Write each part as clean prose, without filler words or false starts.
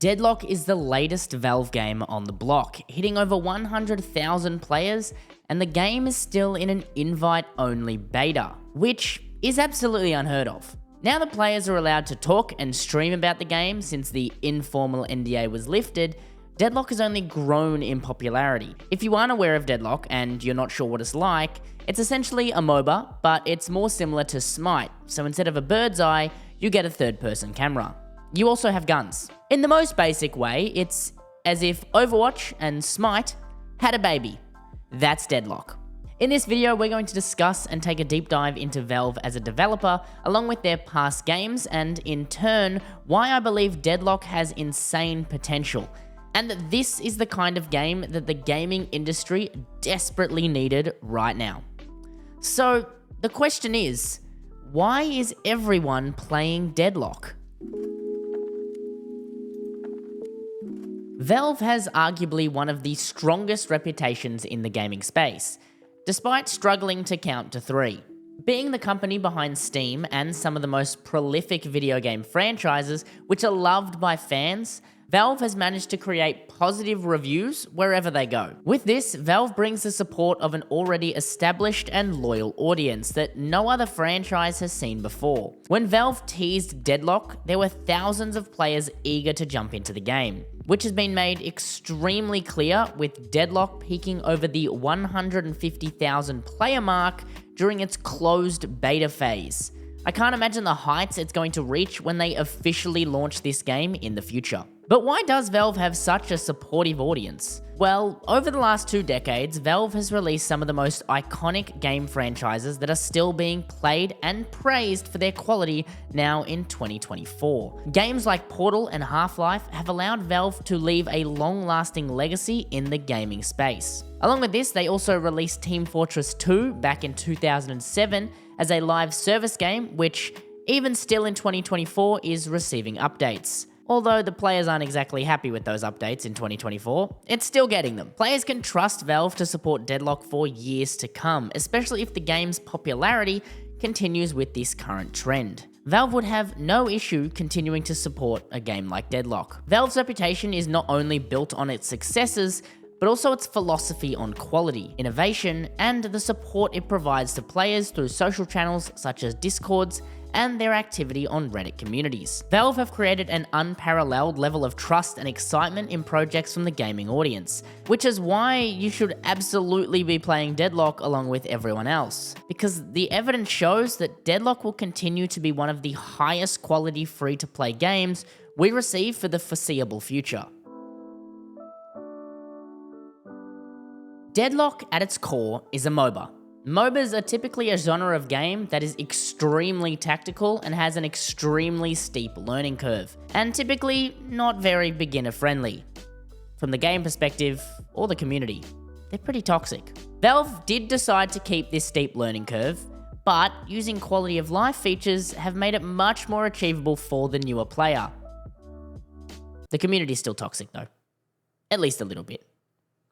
Deadlock is the latest Valve game on the block, hitting over 100,000 players, and the game is still in an invite-only beta, which is absolutely unheard of. Now that players are allowed to talk and stream about the game since the informal NDA was lifted, Deadlock has only grown in popularity. If you aren't aware of Deadlock and you're not sure what it's like, it's essentially a MOBA, but it's more similar to Smite, so instead of a bird's eye, you get a third-person camera. You also have guns. In the most basic way, it's as if Overwatch and Smite had a baby. That's Deadlock. In this video, we're going to discuss and take a deep dive into Valve as a developer, along with their past games, and in turn, why I believe Deadlock has insane potential, and that this is the kind of game that the gaming industry desperately needed right now. So, the question is, why is everyone playing Deadlock? Valve has arguably one of the strongest reputations in the gaming space, despite struggling to count to 3. Being the company behind Steam and some of the most prolific video game franchises, which are loved by fans, Valve has managed to create positive reviews wherever they go. With this, Valve brings the support of an already established and loyal audience that no other franchise has seen before. When Valve teased Deadlock, there were thousands of players eager to jump into the game, which has been made extremely clear with Deadlock peaking over the 150,000 player mark during its closed beta phase. I can't imagine the heights it's going to reach when they officially launch this game in the future. But why does Valve have such a supportive audience? Well, over the last 2 decades, Valve has released some of the most iconic game franchises that are still being played and praised for their quality now in 2024. Games like Portal and Half-Life have allowed Valve to leave a long-lasting legacy in the gaming space. Along with this, they also released Team Fortress 2 back in 2007 as a live service game, which, even still in 2024, is receiving updates. Although the players aren't exactly happy with those updates in 2024, it's still getting them. Players can trust Valve to support Deadlock for years to come, especially if the game's popularity continues with this current trend. Valve would have no issue continuing to support a game like Deadlock. Valve's reputation is not only built on its successes, but also its philosophy on quality, innovation, and the support it provides to players through social channels such as Discords and their activity on Reddit communities. Valve have created an unparalleled level of trust and excitement in projects from the gaming audience, which is why you should absolutely be playing Deadlock along with everyone else, because the evidence shows that Deadlock will continue to be one of the highest quality free-to-play games we receive for the foreseeable future. Deadlock at its core is a MOBA. MOBAs are typically a genre of game that is extremely tactical and has an extremely steep learning curve, and typically not very beginner friendly. From the game perspective, or the community, they're pretty toxic. Valve did decide to keep this steep learning curve, but using quality of life features have made it much more achievable for the newer player. The community is still toxic though, at least a little bit.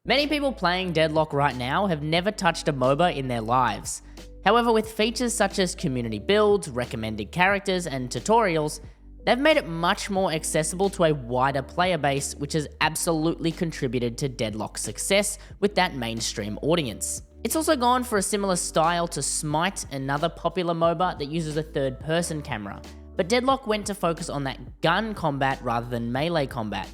Many people playing Deadlock right now have never touched a MOBA in their lives. However, with features such as community builds, recommended characters, and tutorials, they've made it much more accessible to a wider player base, which has absolutely contributed to Deadlock's success with that mainstream audience. It's also gone for a similar style to Smite, another popular MOBA that uses a third-person camera, but Deadlock went to focus on that gun combat rather than melee combat.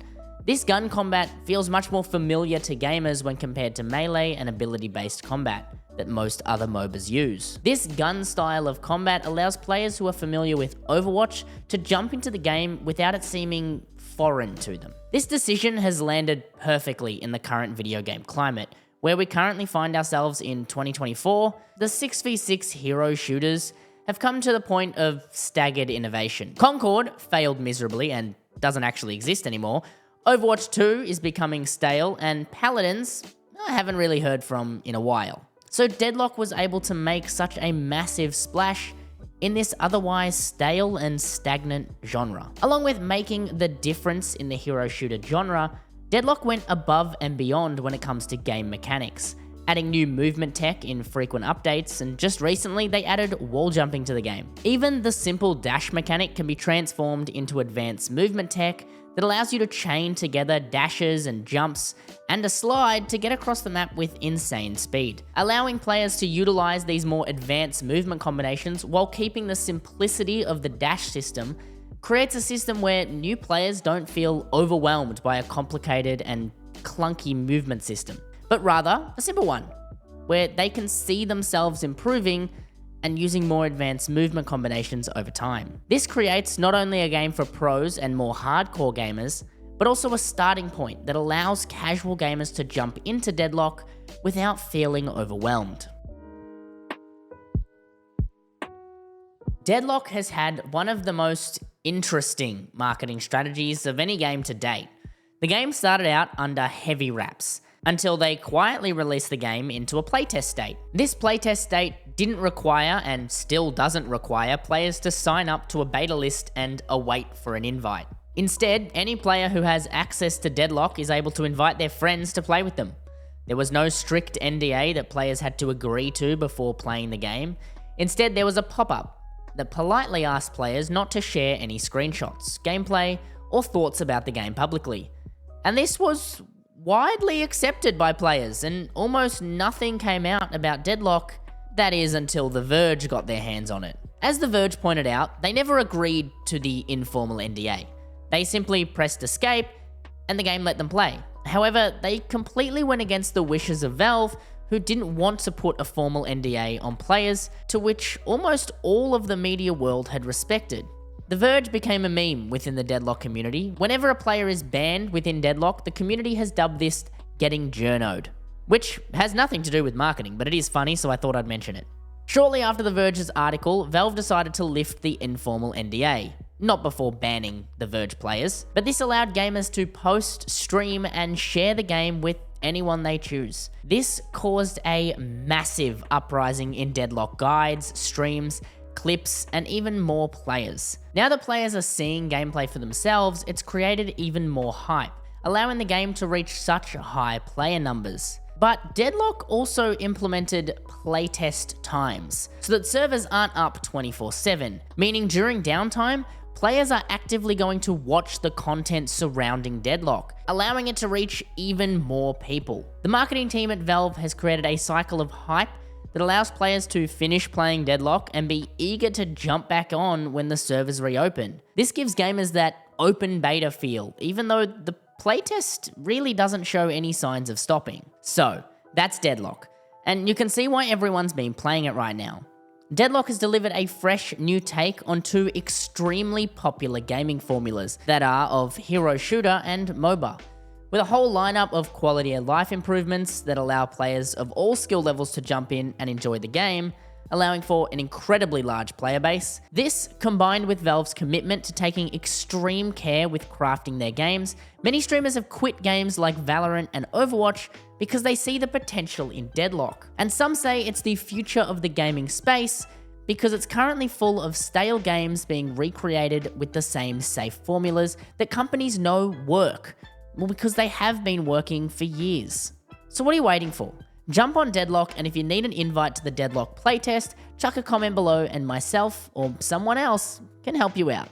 This gun combat feels much more familiar to gamers when compared to melee and ability-based combat that most other MOBAs use. This gun style of combat allows players who are familiar with Overwatch to jump into the game without it seeming foreign to them. This decision has landed perfectly in the current video game climate, where we currently find ourselves in 2024. The 6v6 hero shooters have come to the point of staggered innovation. Concord failed miserably and doesn't actually exist anymore. Overwatch 2 is becoming stale, and Paladins I haven't really heard from in a while. So Deadlock was able to make such a massive splash in this otherwise stale and stagnant genre. Along with making the difference in the hero shooter genre, Deadlock went above and beyond when it comes to game mechanics, adding new movement tech in frequent updates, and just recently they added wall jumping to the game. Even the simple dash mechanic can be transformed into advanced movement tech that allows you to chain together dashes and jumps and a slide to get across the map with insane speed. Allowing players to utilize these more advanced movement combinations while keeping the simplicity of the dash system creates a system where new players don't feel overwhelmed by a complicated and clunky movement system, but rather a simple one, where they can see themselves improving and using more advanced movement combinations over time. This creates not only a game for pros and more hardcore gamers, but also a starting point that allows casual gamers to jump into Deadlock without feeling overwhelmed. Deadlock has had one of the most interesting marketing strategies of any game to date. The game started out under heavy wraps, until they quietly released the game into a playtest state. This playtest state didn't require, and still doesn't require, players to sign up to a beta list and await for an invite. Instead, any player who has access to Deadlock is able to invite their friends to play with them. There was no strict NDA that players had to agree to before playing the game. Instead, there was a pop-up that politely asked players not to share any screenshots, gameplay, or thoughts about the game publicly. And this was widely accepted by players, and almost nothing came out about Deadlock, that is until The Verge got their hands on it. As The Verge pointed out, they never agreed to the informal NDA. They simply pressed escape, and the game let them play. However, they completely went against the wishes of Valve, who didn't want to put a formal NDA on players, to which almost all of the media world had respected. The Verge became a meme within the Deadlock community. Whenever a player is banned within Deadlock, the community has dubbed this getting journoed, which has nothing to do with marketing, but it is funny, so I thought I'd mention it. Shortly after The Verge's article, Valve decided to lift the informal NDA, not before banning The Verge players, but this allowed gamers to post, stream, and share the game with anyone they choose. This caused a massive uprising in Deadlock guides, streams, clips, and even more players. Now that players are seeing gameplay for themselves, it's created even more hype, allowing the game to reach such high player numbers. But Deadlock also implemented playtest times, so that servers aren't up 24/7, meaning during downtime, players are actively going to watch the content surrounding Deadlock, allowing it to reach even more people. The marketing team at Valve has created a cycle of hype that allows players to finish playing Deadlock and be eager to jump back on when the servers reopen. This gives gamers that open beta feel, even though the playtest really doesn't show any signs of stopping. So, that's Deadlock, and you can see why everyone's been playing it right now. Deadlock has delivered a fresh new take on two extremely popular gaming formulas that are of hero shooter and MOBA, with a whole lineup of quality of life improvements that allow players of all skill levels to jump in and enjoy the game, allowing for an incredibly large player base. This, combined with Valve's commitment to taking extreme care with crafting their games, many streamers have quit games like Valorant and Overwatch because they see the potential in Deadlock. And some say it's the future of the gaming space because it's currently full of stale games being recreated with the same safe formulas that companies know work. Well, because they have been working for years. So what are you waiting for? Jump on Deadlock, and if you need an invite to the Deadlock playtest, chuck a comment below and myself or someone else can help you out.